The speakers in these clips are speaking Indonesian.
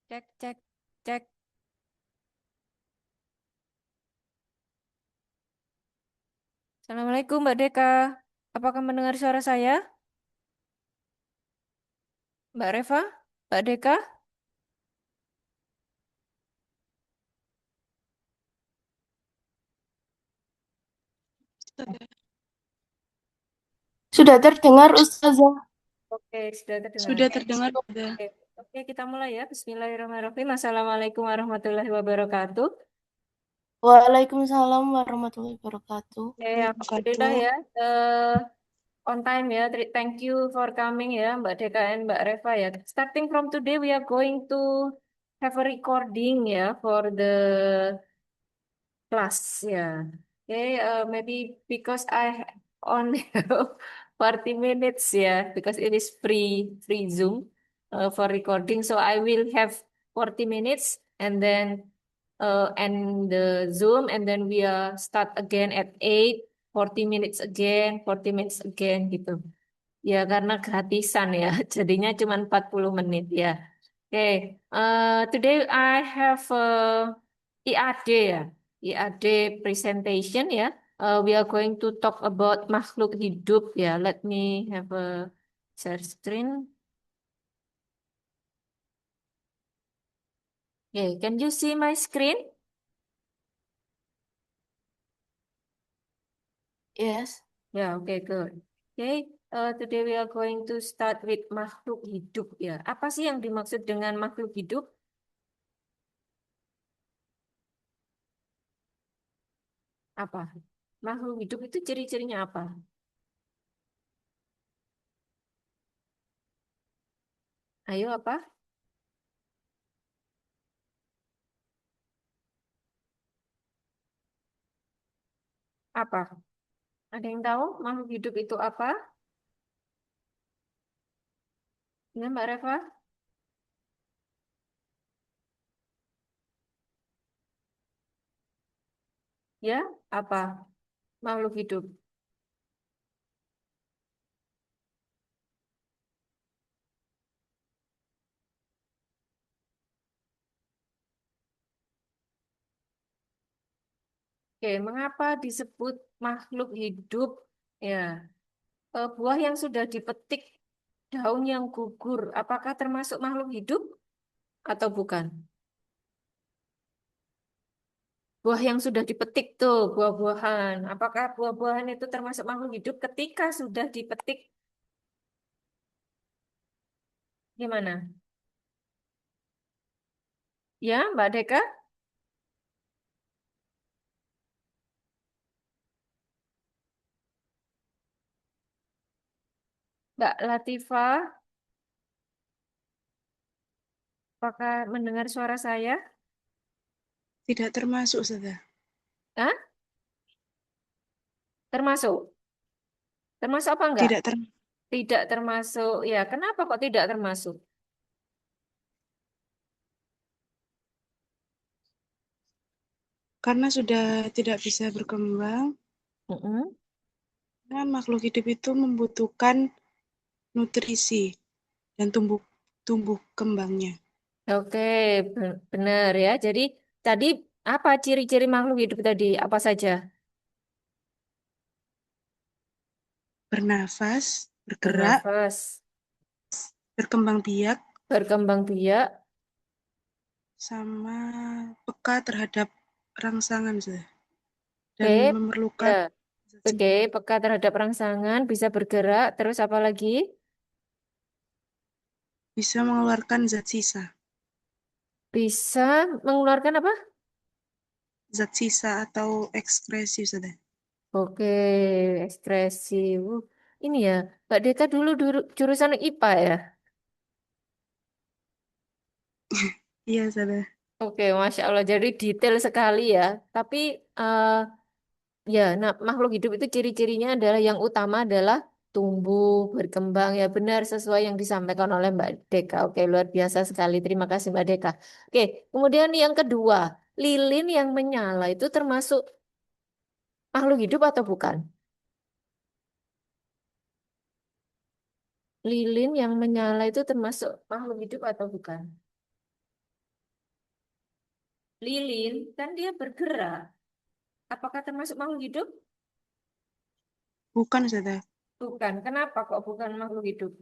Cek, cek, cek. Assalamualaikum, Mbak Deka. Apakah mendengar suara saya? Mbak Reva? Mbak Deka? Sudah terdengar, Ustazah. Oke, sudah terdengar. Sudah terdengar, sudah. Oke, oke, kita mulai ya. Bismillahirrahmanirrahim. Assalamualaikum warahmatullahi wabarakatuh. Waalaikumsalam warahmatullahi wabarakatuh. Oke, alhamdulillah Wabarakatuh. ya. On time ya. Thank you for coming ya, Mbak Deka dan Mbak Reva ya. Starting from today, we are going to have a recording ya for the class, yeah. Okay, maybe because I only have 40 minutes, yeah, because it is free Zoom for recording. So I will have 40 minutes and then end the Zoom and then we start again at 8, 40 minutes again, 40 minutes again gitu. Ya karena gratisan ya, jadinya cuma 40 menit ya. Oke, today I have IAD ya, IAD presentation ya. We are going to talk about makhluk hidup ya. Let me have a share screen. Okay, can you see my screen? Yes. Ya, okay, good. Okay, today we are going to start with makhluk hidup ya. Apa sih yang dimaksud dengan makhluk hidup? Apa? Makhluk hidup itu ciri-cirinya apa? Ayo apa? Apa? Ada yang tahu makhluk hidup itu apa? Ya, Mbak Reva? Ya, apa? Makhluk hidup. Oke, mengapa disebut makhluk hidup? Ya, buah yang sudah dipetik, daun yang gugur, apakah termasuk makhluk hidup atau bukan? Buah yang sudah dipetik tuh, buah-buahan. Apakah buah-buahan itu termasuk makhluk hidup ketika sudah dipetik? Gimana? Ya, Mbak Deka? Mbak Latifah, apakah mendengar suara saya? Tidak termasuk, sudah. Hah? Termasuk? Termasuk apa enggak? Tidak ter Tidak termasuk. Ya, kenapa kok tidak termasuk? Karena sudah tidak bisa berkembang, Mm-mm. kan makhluk hidup itu membutuhkan nutrisi dan tumbuh tumbuh kembangnya. Oke, benar ya. Jadi tadi apa ciri-ciri makhluk hidup tadi? Apa saja? Bernafas, bergerak, Bernafas, berkembang biak, berkembang biak, sama peka terhadap rangsangan, sudah. Dan oke, ya, memerlukan zat oke, peka terhadap rangsangan, bisa bergerak, terus apa lagi? bisa mengeluarkan zat sisa. Bisa mengeluarkan apa? Zat sisa atau ekskresi, sudah. Oke, ekspresi. Ini ya, Mbak Deka dulu jurusan IPA ya? Iya, sudah. Oke, Masya Allah. Jadi detail sekali ya. Tapi eh, ya, nah makhluk hidup itu ciri-cirinya adalah yang utama adalah tumbuh, berkembang. Ya benar sesuai yang disampaikan oleh Mbak Deka. Oke, luar biasa sekali. Terima kasih Mbak Deka. Oke, kemudian yang kedua, lilin yang menyala itu termasuk makhluk hidup atau bukan? Lilin yang menyala itu termasuk makhluk hidup atau bukan? Lilin kan dia bergerak. Apakah termasuk makhluk hidup? Bukan, Ustazah. Bukan. Kenapa kok bukan makhluk hidup?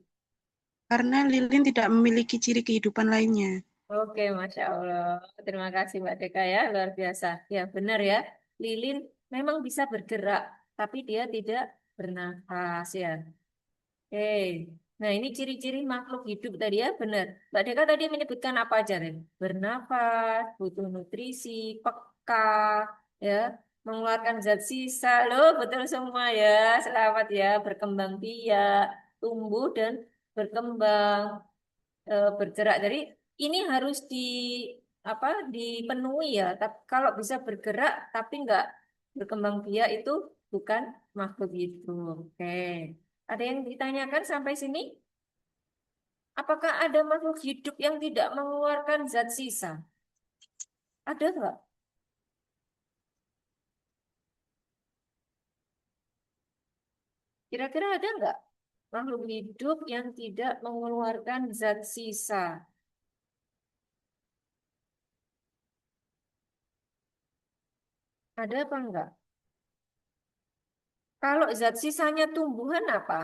Karena lilin tidak memiliki ciri kehidupan lainnya. Oke, Masya Allah. Terima kasih Mbak Deka ya, luar biasa. Ya, benar ya. Lilin memang bisa bergerak, tapi dia tidak bernafas ya. Oke. Nah, ini ciri-ciri makhluk hidup tadi ya, benar. Mbak Deka tadi menyebutkan apa aja, Ren? Bernafas, butuh nutrisi, peka, ya, mengeluarkan zat sisa. Loh, betul semua ya. Selamat ya, berkembang biak, tumbuh dan berkembang, bergerak. Jadi ini harus apa dipenuhi ya. Tapi kalau bisa bergerak tapi nggak berkembang biak itu bukan makhluk hidup. Oke. Ada yang ditanyakan sampai sini? Apakah ada makhluk hidup yang tidak mengeluarkan zat sisa? Ada nggak? Kira-kira ada nggak makhluk hidup yang tidak mengeluarkan zat sisa? Ada apa enggak? Kalau zat sisanya tumbuhan apa?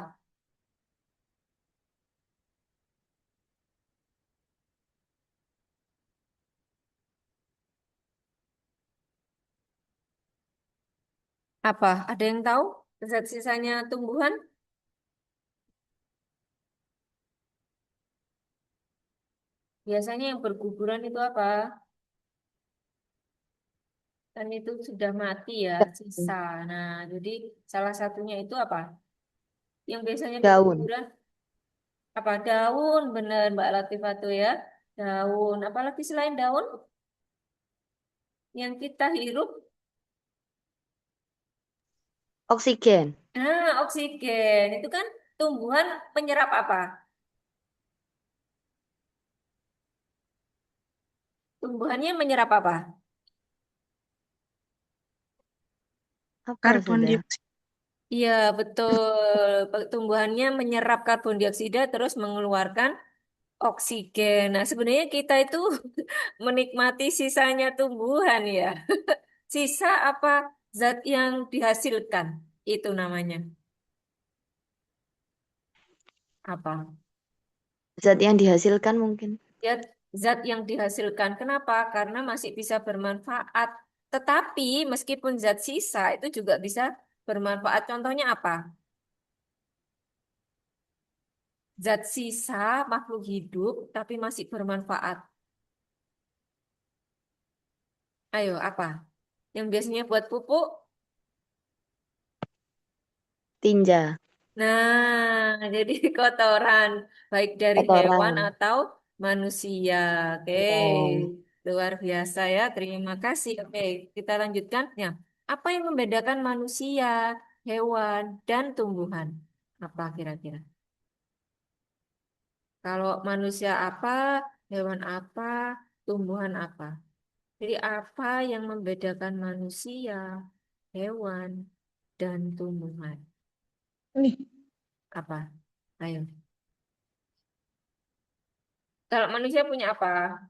Apa? Ada yang tahu? Zat sisanya tumbuhan? Biasanya yang berguguran itu apa? Kan itu sudah mati ya, sisa. Nah, jadi salah satunya itu apa? Yang biasanya Daun, berguguran, apa? Daun, bener Mbak Latifah tuh ya. Daun, apalagi selain daun yang kita hirup, oksigen, nah oksigen. Itu kan tumbuhan penyerap apa? Tumbuhannya menyerap apa? apa Karbon sudah? dioksida. Iya, betul. Tumbuhannya menyerap karbon dioksida terus mengeluarkan oksigen. Nah, sebenarnya kita itu menikmati sisanya tumbuhan ya. Sisa apa zat yang dihasilkan itu namanya apa? Zat yang dihasilkan mungkin. Ya, zat yang dihasilkan. Kenapa? Karena masih bisa bermanfaat. Tetapi meskipun zat sisa itu juga bisa bermanfaat. Contohnya apa? Zat sisa makhluk hidup tapi masih bermanfaat. Ayo, apa? Yang biasanya buat pupuk? Tinja, Nah, jadi kotoran baik dari hewan kotoran. atau manusia. Oke, Ya. luar biasa ya. Terima kasih. Oke, kita lanjutkan. Ya, apa yang membedakan manusia, hewan, dan tumbuhan? Apa kira-kira? Kalau manusia apa, hewan apa, tumbuhan apa? Jadi apa yang membedakan manusia, hewan, dan tumbuhan? Nih, Apa? Ayo. Kalau manusia punya apa?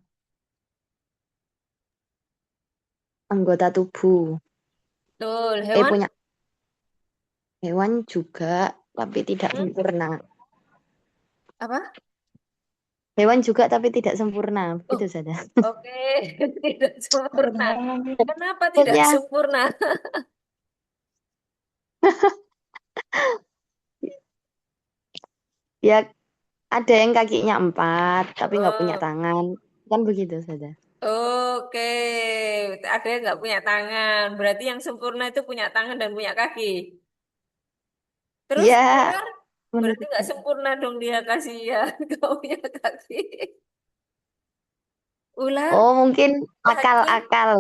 anggota tubuh. Betul, hewan Punya hewan juga, tapi tidak hmm? sempurna. Apa? Hewan juga, tapi tidak sempurna. Oh, Begitu saja. oke, tidak sempurna. Kenapa tidak Maksudnya, sempurna? ya ada yang kakinya 4, tapi nggak punya Oh, tangan. Kan begitu saja. oke, ada yang nggak punya tangan. Berarti yang sempurna itu punya tangan dan punya kaki. Terus Ya, ular, berarti menurut nggak saya. sempurna dong dia kasih ya, nggak punya kaki. Ular, Oh, mungkin kaki. akal-akal.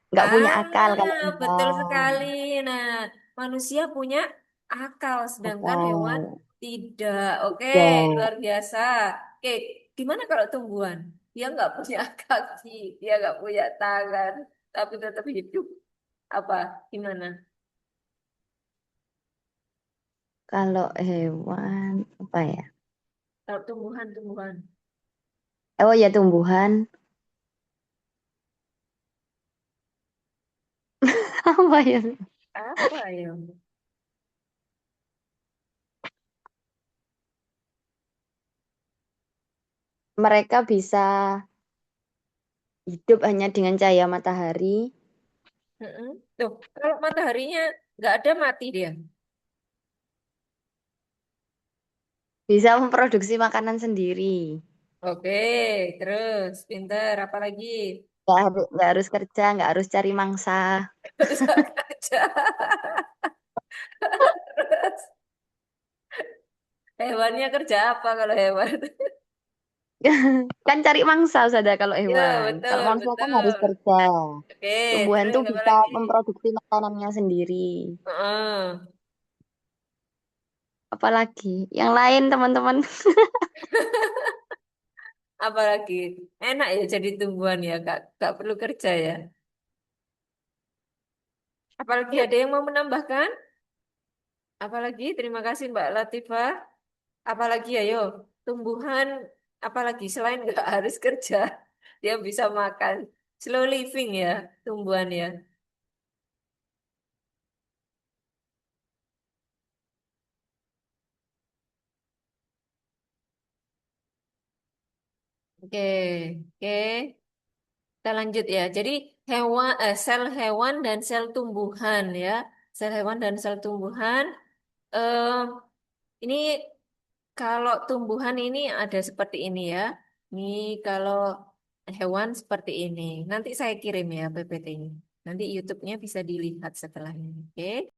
Nggak punya akal kalau Ah, betul hewan. sekali. Nah, manusia punya akal, sedangkan hewan Akal. tidak. Oke, Ya. luar biasa. Oke, gimana kalau tumbuhan? Dia nggak punya kaki, dia nggak punya tangan, tapi tetap hidup. Apa? Gimana? Kalau hewan, apa ya? Kalau tumbuhan. Oh ya, tumbuhan. Apa ya? Apa ya? Mereka bisa hidup hanya dengan cahaya matahari. Mm-mm. Tuh, kalau mataharinya nggak ada mati dia. Bisa memproduksi makanan sendiri. Oke, terus pinter. Apa lagi? Nggak harus kerja, nggak harus cari mangsa. Bisa kerja. Terus, hewannya kerja apa kalau hewan? Kan cari mangsa saja kalau Ya, hewan. Kalau betul, manusia kan harus betul. kerja. Oke, Tumbuhan terus tuh apa bisa lagi? memproduksi makanannya sendiri. Heeh. Apalagi yang lain teman-teman. Apa lagi? Enak ya jadi tumbuhan ya, Kak perlu kerja ya. Apalagi ada yang mau menambahkan? Apalagi? Terima kasih Mbak Latifah. Apalagi ayo, tumbuhan apalagi selain nggak harus kerja, dia bisa makan. Slow living ya, tumbuhan ya. Oke, oke. Kita lanjut ya. Jadi sel hewan dan sel tumbuhan ya. Sel hewan dan sel tumbuhan. eh ini kalau tumbuhan ini ada seperti ini ya. Ini kalau hewan seperti ini. Nanti saya kirim ya PPT-nya. Nanti YouTube-nya bisa dilihat setelah ini. Oke.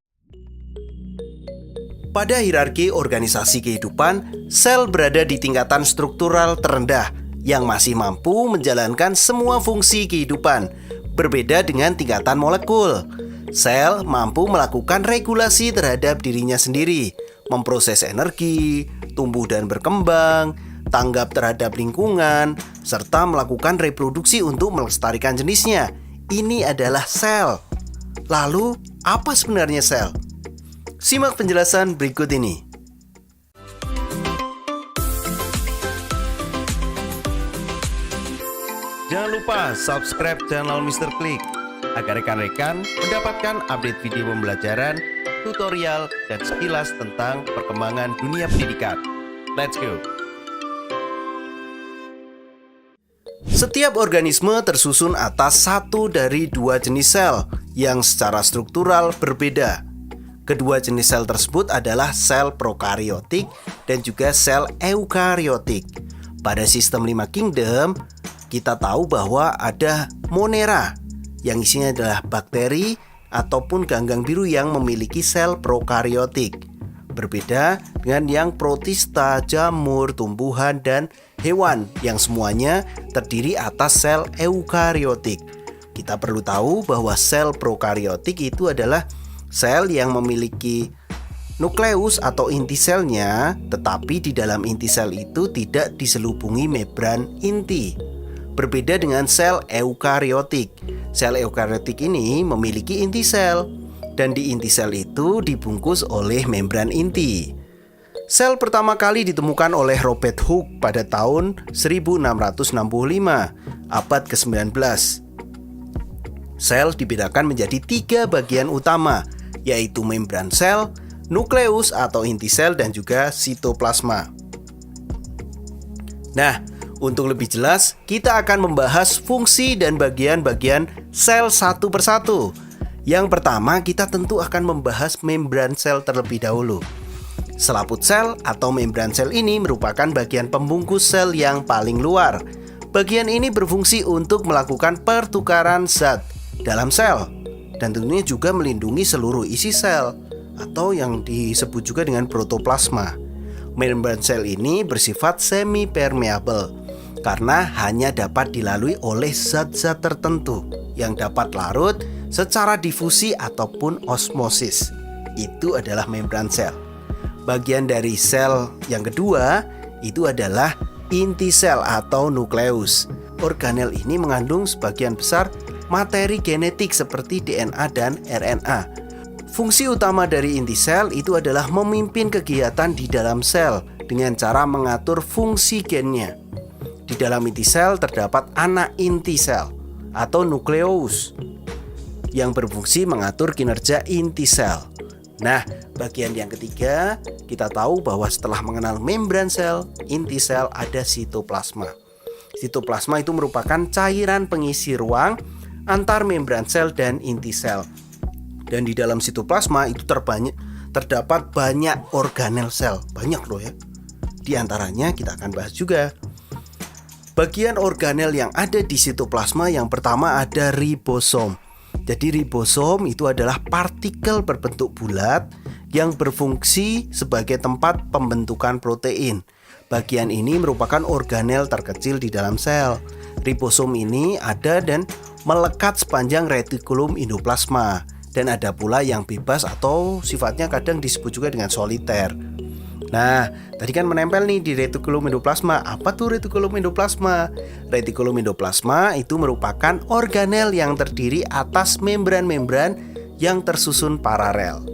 Pada hierarki organisasi kehidupan, sel berada di tingkatan struktural terendah yang masih mampu menjalankan semua fungsi kehidupan, berbeda dengan tingkatan molekul. Sel mampu melakukan regulasi terhadap dirinya sendiri, memproses energi, tumbuh dan berkembang, tanggap terhadap lingkungan, serta melakukan reproduksi untuk melestarikan jenisnya. Ini adalah sel. Lalu, apa sebenarnya sel? Simak penjelasan berikut ini. Jangan lupa subscribe channel Mr. Klik agar rekan-rekan mendapatkan update video pembelajaran, tutorial, dan sekilas tentang perkembangan dunia pendidikan. Let's go! Setiap organisme tersusun atas satu dari dua jenis sel yang secara struktural berbeda. Kedua jenis sel tersebut adalah sel prokariotik dan juga sel eukariotik. Pada sistem 5 kingdom, kita tahu bahwa ada monera yang isinya adalah bakteri ataupun ganggang biru yang memiliki sel prokariotik. Berbeda dengan yang protista, jamur, tumbuhan, dan hewan yang semuanya terdiri atas sel eukariotik. Kita perlu tahu bahwa sel prokariotik itu adalah sel yang memiliki nukleus atau inti selnya, tetapi di dalam inti sel itu tidak diselubungi membran inti. Berbeda dengan sel eukariotik. Sel eukariotik ini memiliki inti sel, dan di inti sel itu dibungkus oleh membran inti. Sel pertama kali ditemukan oleh Robert Hooke pada tahun 1665, abad ke-19. Sel dibedakan menjadi 3 bagian utama, yaitu membran sel, nukleus atau inti sel, dan juga sitoplasma. Nah, untuk lebih jelas, kita akan membahas fungsi dan bagian-bagian sel satu persatu. Yang pertama, kita tentu akan membahas membran sel terlebih dahulu. Selaput sel atau membran sel ini merupakan bagian pembungkus sel yang paling luar. Bagian ini berfungsi untuk melakukan pertukaran zat dalam sel, dan tentunya juga melindungi seluruh isi sel atau yang disebut juga dengan protoplasma. Membran sel ini bersifat semi-permeable karena hanya dapat dilalui oleh zat-zat tertentu yang dapat larut secara difusi ataupun osmosis. Itu adalah membran sel. Bagian dari sel yang kedua itu adalah inti sel atau nukleus. Organel ini mengandung sebagian besar materi genetik seperti DNA dan RNA. Fungsi utama dari inti sel itu adalah memimpin kegiatan di dalam sel dengan cara mengatur fungsi gennya. Di dalam inti sel terdapat anak inti sel atau nukleus. yang berfungsi mengatur kinerja inti sel. Nah, bagian yang ketiga, kita tahu bahwa setelah mengenal membran sel, inti sel, ada sitoplasma. Sitoplasma itu merupakan cairan pengisi ruang antar membran sel dan inti sel. Dan di dalam sitoplasma itu terdapat banyak organel sel. Banyak loh ya. Di antaranya kita akan bahas juga. Bagian organel yang ada di sitoplasma yang pertama ada ribosom. Jadi ribosom itu adalah partikel berbentuk bulat yang berfungsi sebagai tempat pembentukan protein. Bagian ini merupakan organel terkecil di dalam sel. Ribosom ini ada dan melekat sepanjang retikulum endoplasma. Dan ada pula yang bebas atau sifatnya kadang disebut juga dengan soliter. Nah, tadi kan menempel nih di retikulum endoplasma. Apa tuh retikulum endoplasma? Retikulum endoplasma itu merupakan organel yang terdiri atas membran-membran yang tersusun paralel.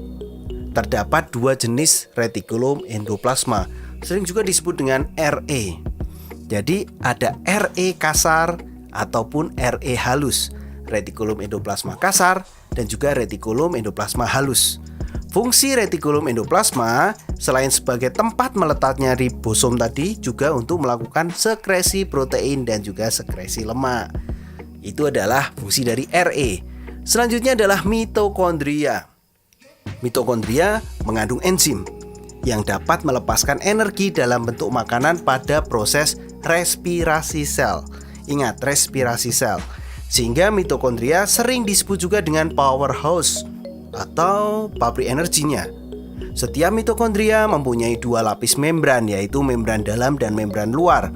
Terdapat dua jenis retikulum endoplasma, sering juga disebut dengan RE. Jadi ada RE kasar ataupun RE halus. Retikulum endoplasma kasar dan juga retikulum endoplasma halus. Fungsi retikulum endoplasma selain sebagai tempat meletaknya ribosom tadi juga untuk melakukan sekresi protein dan juga sekresi lemak. Itu adalah fungsi dari RE. Selanjutnya adalah mitokondria. Mitokondria mengandung enzim yang dapat melepaskan energi dalam bentuk makanan pada proses respirasi sel. Ingat, respirasi sel. Sehingga mitokondria sering disebut juga dengan powerhouse atau pabrik energinya. Setiap mitokondria mempunyai dua lapis membran, yaitu membran dalam dan membran luar.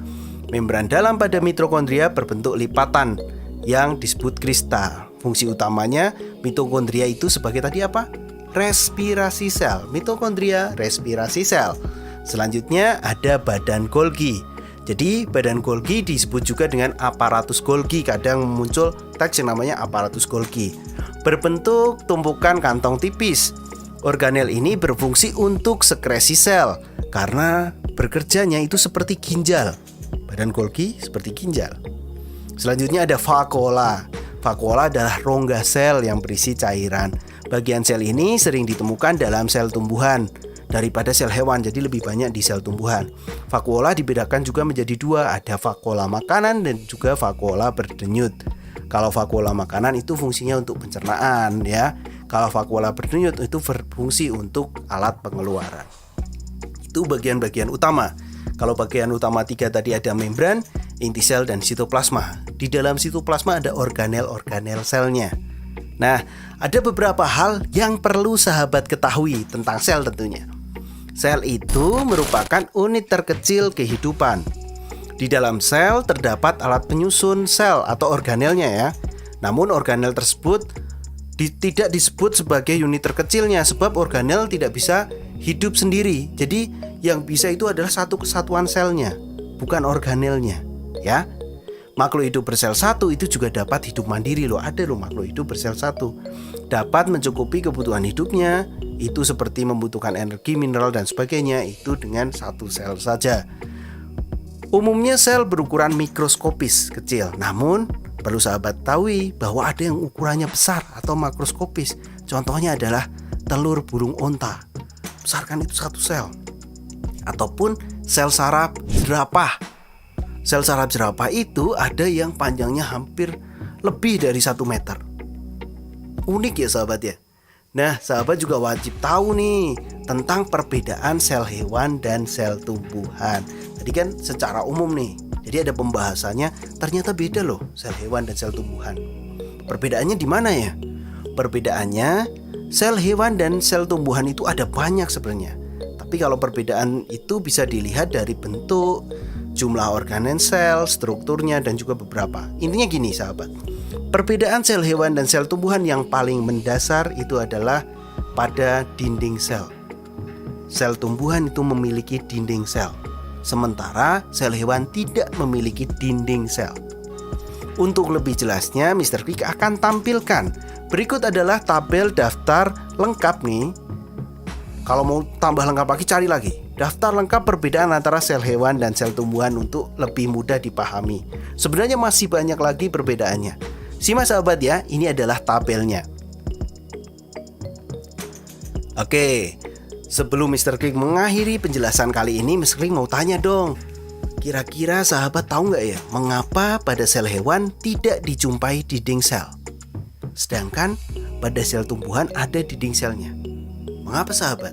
Membran dalam pada mitokondria berbentuk lipatan yang disebut kristal. Fungsi utamanya mitokondria itu sebagai tadi apa? Respirasi sel. Mitokondria respirasi sel. Selanjutnya ada badan Golgi. Jadi badan Golgi disebut juga dengan aparatus Golgi. Kadang muncul teks yang namanya aparatus Golgi. Berbentuk tumpukan kantong tipis. Organel ini berfungsi untuk sekresi sel karena bekerjanya itu seperti ginjal. Badan Golgi seperti ginjal. Selanjutnya ada vakuola. Vakuola adalah rongga sel yang berisi cairan. Bagian sel ini sering ditemukan dalam sel tumbuhan daripada sel hewan, jadi lebih banyak di sel tumbuhan. Vakuola dibedakan juga menjadi dua, ada vakuola makanan dan juga vakuola berdenyut. Kalau vakuola makanan itu fungsinya untuk pencernaan ya. Kalau vakuola berdenyut itu berfungsi untuk alat pengeluaran. Itu bagian-bagian utama. Kalau bagian utama 3 tadi ada membran, inti sel dan sitoplasma. Di dalam sitoplasma ada organel-organel selnya. Nah, ada beberapa hal yang perlu sahabat ketahui tentang sel tentunya. Sel itu merupakan unit terkecil kehidupan. Di dalam sel terdapat alat penyusun sel atau organelnya ya. Namun organel tersebut tidak disebut sebagai unit terkecilnya sebab organel tidak bisa hidup sendiri. Jadi yang bisa itu adalah satu kesatuan selnya, bukan organelnya ya. Makhluk hidup bersel satu itu juga dapat hidup mandiri loh. Ada loh makhluk hidup bersel satu dapat mencukupi kebutuhan hidupnya. Itu seperti membutuhkan energi, mineral dan sebagainya. Itu dengan satu sel saja. Umumnya sel berukuran mikroskopis kecil. Namun perlu sahabat tahu bahwa ada yang ukurannya besar atau makroskopis. Contohnya adalah telur burung onta. Besar kan itu satu sel. Ataupun sel saraf jerapah. Sel saraf jerapah itu ada yang panjangnya hampir lebih dari 1 meter. Unik ya sahabat ya. Nah sahabat juga wajib tahu nih tentang perbedaan sel hewan dan sel tumbuhan. Tadi kan secara umum nih. Jadi ada pembahasannya, ternyata beda loh sel hewan dan sel tumbuhan. Perbedaannya di mana ya? Perbedaannya sel hewan dan sel tumbuhan itu ada banyak sebenarnya. Tapi kalau perbedaan itu bisa dilihat dari bentuk, jumlah organel sel, strukturnya dan juga beberapa. Intinya gini sahabat. Perbedaan sel hewan dan sel tumbuhan yang paling mendasar itu adalah pada dinding sel. Sel tumbuhan itu memiliki dinding sel. Sementara sel hewan tidak memiliki dinding sel. Untuk lebih jelasnya, Mr. Quick akan tampilkan. Berikut adalah tabel daftar lengkap nih. Kalau mau tambah lengkap lagi, cari lagi. Daftar lengkap perbedaan antara sel hewan dan sel tumbuhan untuk lebih mudah dipahami. Sebenarnya masih banyak lagi perbedaannya. Simak sahabat ya, ini adalah tabelnya. Oke, sebelum Mr. Klik mengakhiri penjelasan kali ini, Mr. Klik mau tanya dong. Kira-kira sahabat tahu nggak ya, mengapa pada sel hewan tidak dijumpai dinding sel? Sedangkan pada sel tumbuhan ada dinding selnya. Mengapa sahabat?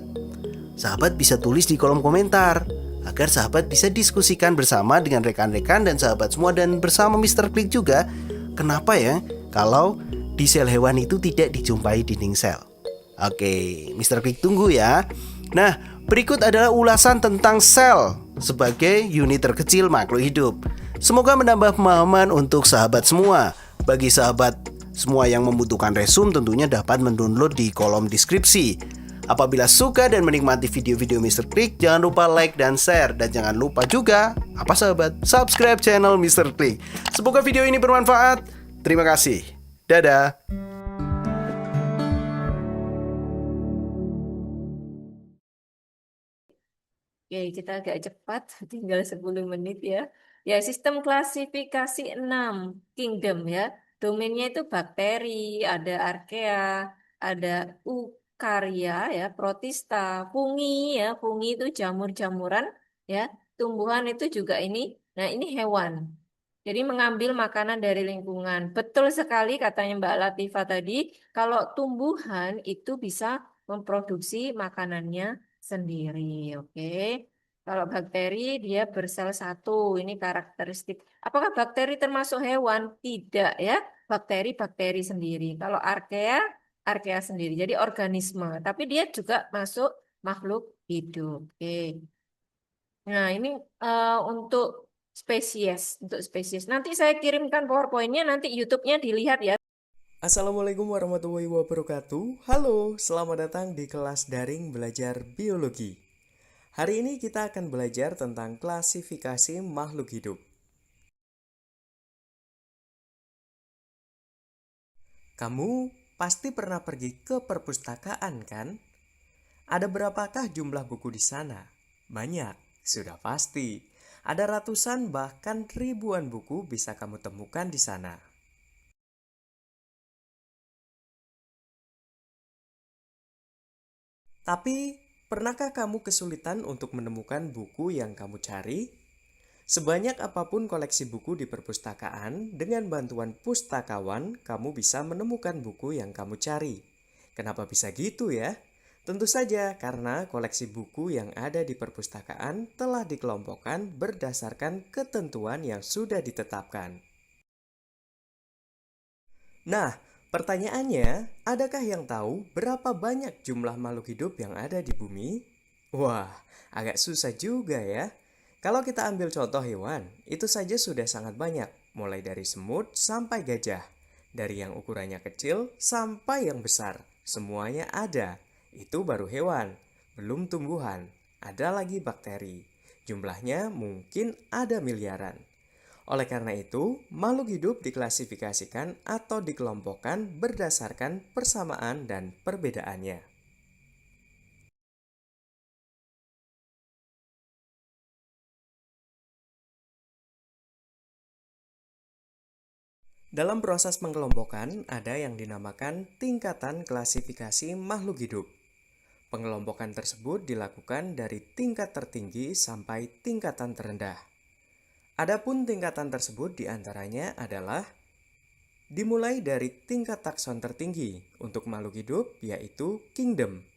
Sahabat bisa tulis di kolom komentar agar sahabat bisa diskusikan bersama dengan rekan-rekan dan sahabat semua dan bersama Mr. Klik juga. Kenapa ya kalau di sel hewan itu tidak dijumpai dinding sel? Oke, Mr. Klik tunggu ya. Nah, berikut adalah ulasan tentang sel sebagai unit terkecil makhluk hidup. Semoga menambah pemahaman untuk sahabat semua. Bagi sahabat semua yang membutuhkan resume tentunya dapat mendownload di kolom deskripsi. Apabila suka dan menikmati video-video Mr. Klik, jangan lupa like dan share. Dan jangan lupa juga, apa sahabat, subscribe channel Mr. Klik. Semoga video ini bermanfaat. Terima kasih. Dadah. Oke, kita agak cepat, tinggal 10 menit ya. Ya, sistem klasifikasi 6 kingdom ya. Domainnya itu bakteri, ada archaea, ada eukarya ya, protista, fungi ya. Fungi itu jamur-jamuran ya. Tumbuhan itu juga ini. Nah, ini hewan. Jadi mengambil makanan dari lingkungan. Betul sekali katanya Mbak Latifah tadi, kalau tumbuhan itu bisa memproduksi makanannya sendiri, oke. Kalau bakteri dia bersel satu, ini karakteristik. Apakah bakteri termasuk hewan? Tidak ya, bakteri sendiri. Kalau archaea, archaea sendiri. Jadi organisme, tapi dia juga masuk makhluk hidup. Oke. Nah ini untuk spesies. Nanti saya kirimkan PowerPoint-nya, nanti YouTube-nya dilihat ya. Assalamualaikum warahmatullahi wabarakatuh. Halo, selamat datang di kelas daring belajar biologi. Hari ini kita akan belajar tentang klasifikasi makhluk hidup. Kamu pasti pernah pergi ke perpustakaan kan? Ada berapakah jumlah buku di sana? Banyak, sudah pasti. Ada ratusan bahkan ribuan buku bisa kamu temukan di sana. Tapi, pernahkah kamu kesulitan untuk menemukan buku yang kamu cari? Sebanyak apapun koleksi buku di perpustakaan, dengan bantuan pustakawan, kamu bisa menemukan buku yang kamu cari. Kenapa bisa gitu ya? Tentu saja karena koleksi buku yang ada di perpustakaan telah dikelompokkan berdasarkan ketentuan yang sudah ditetapkan. Nah, pertanyaannya, adakah yang tahu berapa banyak jumlah makhluk hidup yang ada di bumi? Wah, agak susah juga ya. Kalau kita ambil contoh hewan, itu saja sudah sangat banyak, mulai dari semut sampai gajah. Dari yang ukurannya kecil sampai yang besar, semuanya ada. Itu baru hewan, belum tumbuhan. Ada lagi bakteri. Jumlahnya mungkin ada miliaran. Oleh karena itu, makhluk hidup diklasifikasikan atau dikelompokkan berdasarkan persamaan dan perbedaannya. Dalam proses pengelompokan, ada yang dinamakan tingkatan klasifikasi makhluk hidup. Pengelompokan tersebut dilakukan dari tingkat tertinggi sampai tingkatan terendah. Adapun tingkatan tersebut diantaranya adalah dimulai dari tingkat takson tertinggi untuk makhluk hidup, yaitu kingdom.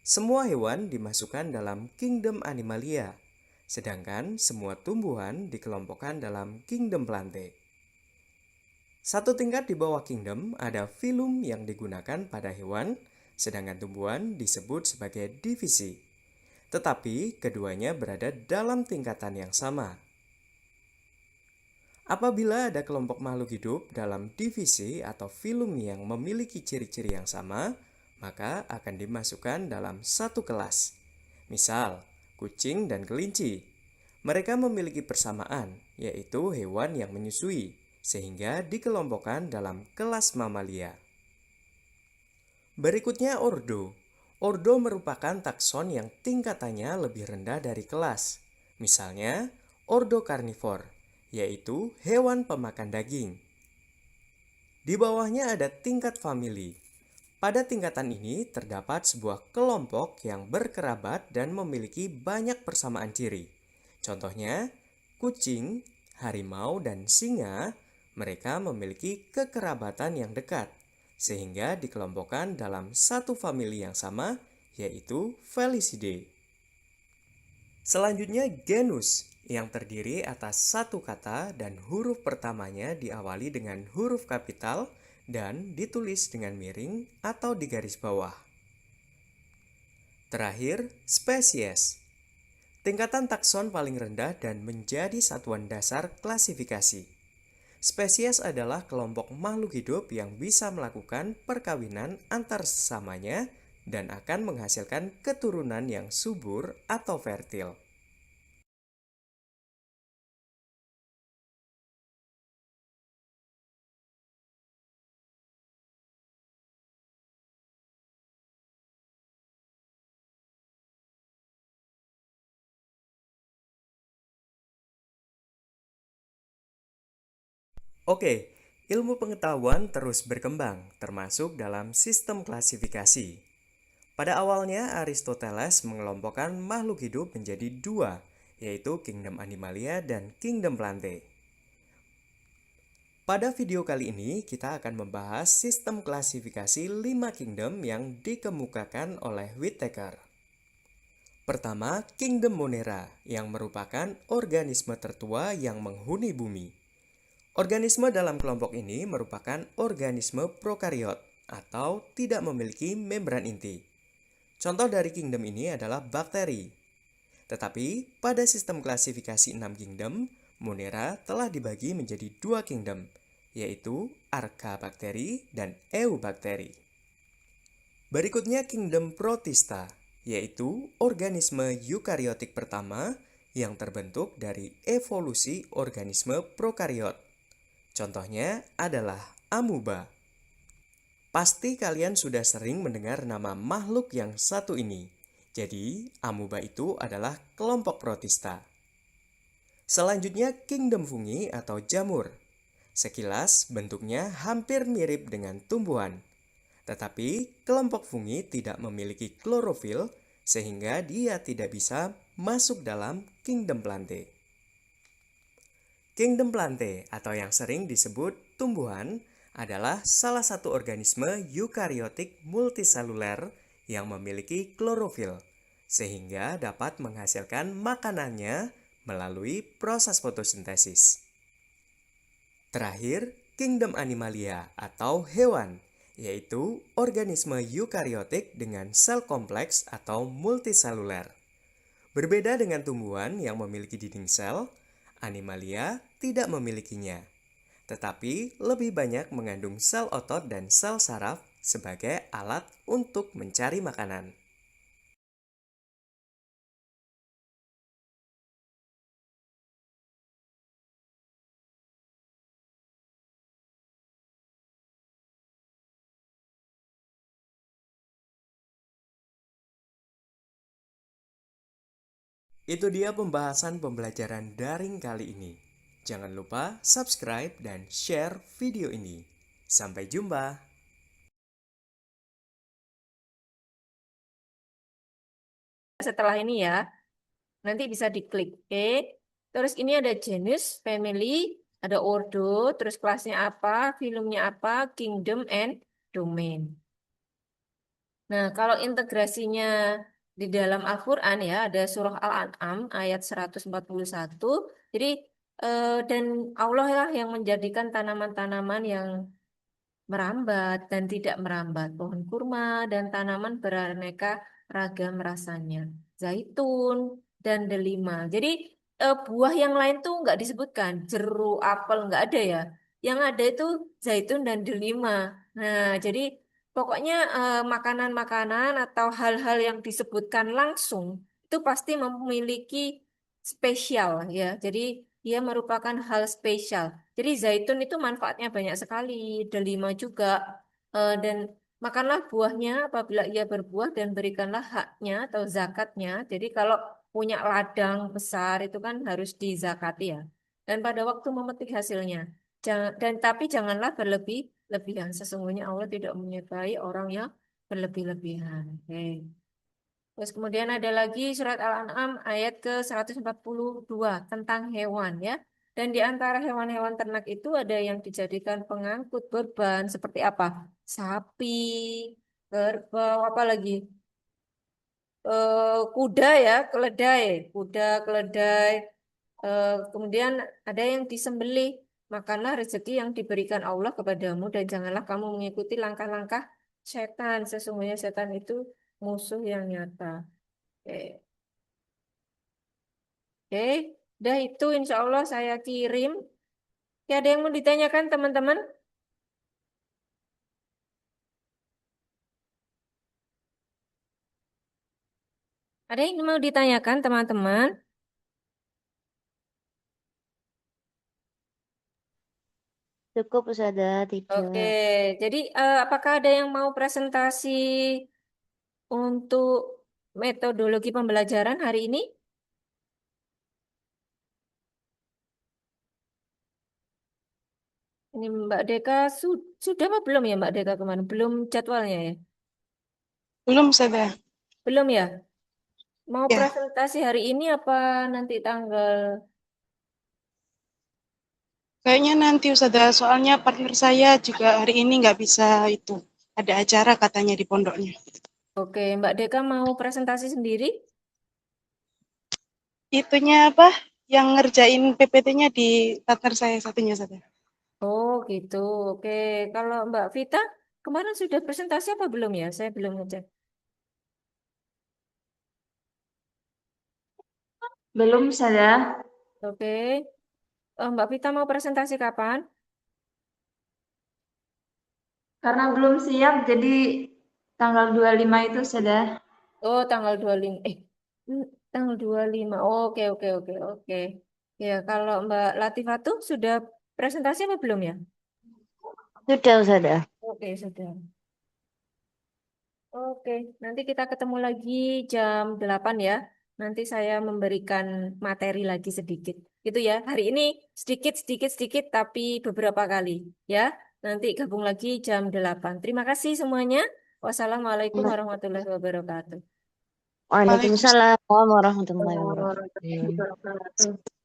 Semua hewan dimasukkan dalam kingdom Animalia, sedangkan semua tumbuhan dikelompokkan dalam kingdom Plantae. Satu tingkat di bawah kingdom ada filum yang digunakan pada hewan, sedangkan tumbuhan disebut sebagai divisi. Tetapi keduanya berada dalam tingkatan yang sama. Apabila ada kelompok makhluk hidup dalam divisi atau filum yang memiliki ciri-ciri yang sama, maka akan dimasukkan dalam satu kelas. Misal, kucing dan kelinci. Mereka memiliki persamaan, yaitu hewan yang menyusui, sehingga dikelompokkan dalam kelas mamalia. Berikutnya ordo. Ordo merupakan takson yang tingkatannya lebih rendah dari kelas. Misalnya, ordo karnivor, yaitu hewan pemakan daging. Di bawahnya ada tingkat famili. Pada tingkatan ini terdapat sebuah kelompok yang berkerabat dan memiliki banyak persamaan ciri. Contohnya, kucing, harimau, dan singa, mereka memiliki kekerabatan yang dekat, sehingga dikelompokkan dalam satu famili yang sama, yaitu Felicidae. Selanjutnya genus, yang terdiri atas satu kata dan huruf pertamanya diawali dengan huruf kapital dan ditulis dengan miring atau di garis bawah. Terakhir, spesies. Tingkatan takson paling rendah dan menjadi satuan dasar klasifikasi. Spesies adalah kelompok makhluk hidup yang bisa melakukan perkawinan antar sesamanya dan akan menghasilkan keturunan yang subur atau fertil. Oke, ilmu pengetahuan terus berkembang, termasuk dalam sistem klasifikasi. Pada awalnya, Aristoteles mengelompokkan makhluk hidup menjadi dua, yaitu Kingdom Animalia dan Kingdom Plantae. Pada video kali ini, kita akan membahas sistem klasifikasi 5 kingdom yang dikemukakan oleh Whittaker. Pertama, Kingdom Monera, yang merupakan organisme tertua yang menghuni bumi. Organisme dalam kelompok ini merupakan organisme prokariot atau tidak memiliki membran inti. Contoh dari kingdom ini adalah bakteri. Tetapi pada sistem klasifikasi 6 kingdom, Monera telah dibagi menjadi 2 kingdom, yaitu Archaebakteri dan Eubakteri. Berikutnya kingdom Protista, yaitu organisme eukariotik pertama yang terbentuk dari evolusi organisme prokariot. Contohnya adalah amuba. Pasti kalian sudah sering mendengar nama makhluk yang satu ini. Jadi, amuba itu adalah kelompok protista. Selanjutnya, kingdom fungi atau jamur. Sekilas, bentuknya hampir mirip dengan tumbuhan. Tetapi, kelompok fungi tidak memiliki klorofil, sehingga dia tidak bisa masuk dalam kingdom Plantae. Kingdom Plantae atau yang sering disebut tumbuhan adalah salah satu organisme eukariotik multiseluler yang memiliki klorofil sehingga dapat menghasilkan makanannya melalui proses fotosintesis. Terakhir, Kingdom Animalia atau hewan, yaitu organisme eukariotik dengan sel kompleks atau multiseluler. Berbeda dengan tumbuhan yang memiliki dinding sel, Animalia tidak memilikinya, tetapi lebih banyak mengandung sel otot dan sel saraf sebagai alat untuk mencari makanan. Itu dia pembahasan pembelajaran daring kali ini. Jangan lupa subscribe dan share video ini. Sampai jumpa. Setelah ini ya, nanti bisa diklik. Oke. Terus ini ada genus, family, ada ordo, terus kelasnya apa, filumnya apa, kingdom, and domain. Nah, kalau integrasinya di dalam Al-Quran ya, ada surah Al-An'am ayat 141. Jadi, dan Allah lah yang menjadikan tanaman-tanaman yang merambat dan tidak merambat, pohon kurma dan tanaman beraneka ragam rasanya, zaitun dan delima. Jadi buah yang lain tuh nggak disebutkan, jeruk, apel nggak ada ya. Yang ada itu zaitun dan delima. Nah, jadi pokoknya makanan-makanan atau hal-hal yang disebutkan langsung itu pasti memiliki spesial ya. Jadi dia merupakan hal spesial. Jadi zaitun itu manfaatnya banyak sekali, delima juga. Dan makanlah buahnya apabila ia berbuah dan berikanlah haknya atau zakatnya. Jadi kalau punya ladang besar itu kan harus dizakati ya. Dan pada waktu memetik hasilnya. Dan tapi janganlah berlebih-lebihan. Sesungguhnya Allah tidak menyukai orang yang berlebih-lebihan. Oke. Terus kemudian ada lagi surat Al-An'am ayat ke-142 tentang hewan ya. Dan di antara hewan-hewan ternak itu ada yang dijadikan pengangkut beban seperti apa? Sapi, kerbau, apa lagi? Kuda ya, keledai, kuda, keledai. Kemudian ada yang disembelih. Makanlah rezeki yang diberikan Allah kepadamu dan janganlah kamu mengikuti langkah-langkah setan. Sesungguhnya setan itu musuh yang nyata. Oke, oke. Dah itu insya Allah saya kirim. Ya, ada yang mau ditanyakan teman-teman? Ada yang mau ditanyakan teman-teman? Cukup Ustazah, Oke, tidak. jadi apakah ada yang mau presentasi untuk metodologi pembelajaran hari ini? Ini Mbak Deka sudah apa belum ya Mbak Deka kemarin? Belum jadwalnya ya? Belum Ustazah. Belum ya? Mau Ya, presentasi hari ini apa nanti tanggal? kayaknya nanti Ustazah, soalnya partner saya juga hari ini nggak bisa itu. Ada acara katanya di pondoknya. Oke, Mbak Deka mau presentasi sendiri? Itunya apa? Yang ngerjain PPT-nya di partner saya satunya Ustazah. Oh gitu. Oke, kalau Mbak Vita kemarin sudah presentasi apa belum ya? Saya belum ngecek. Belum saya, Oke, Mbak Vita mau presentasi kapan? karena belum siap, jadi tanggal 25 itu sudah. Oh, tanggal 25. Tanggal 25. Oh, oke, oke, oke, oke. Ya, kalau Mbak Latifah tuh sudah presentasi apa belum ya? Sudah Ustazah. Oke, sudah. Oke, nanti kita ketemu lagi jam 8 ya. Nanti saya memberikan materi lagi sedikit. Gitu ya. Hari ini sedikit, sedikit, sedikit, tapi beberapa kali. Ya, nanti gabung lagi jam 8. Terima kasih semuanya. Wassalamualaikum warahmatullahi wabarakatuh. Waalaikumsalam. Waalaikumsalam warahmatullahi wabarakatuh. Warahmatullahi wabarakatuh.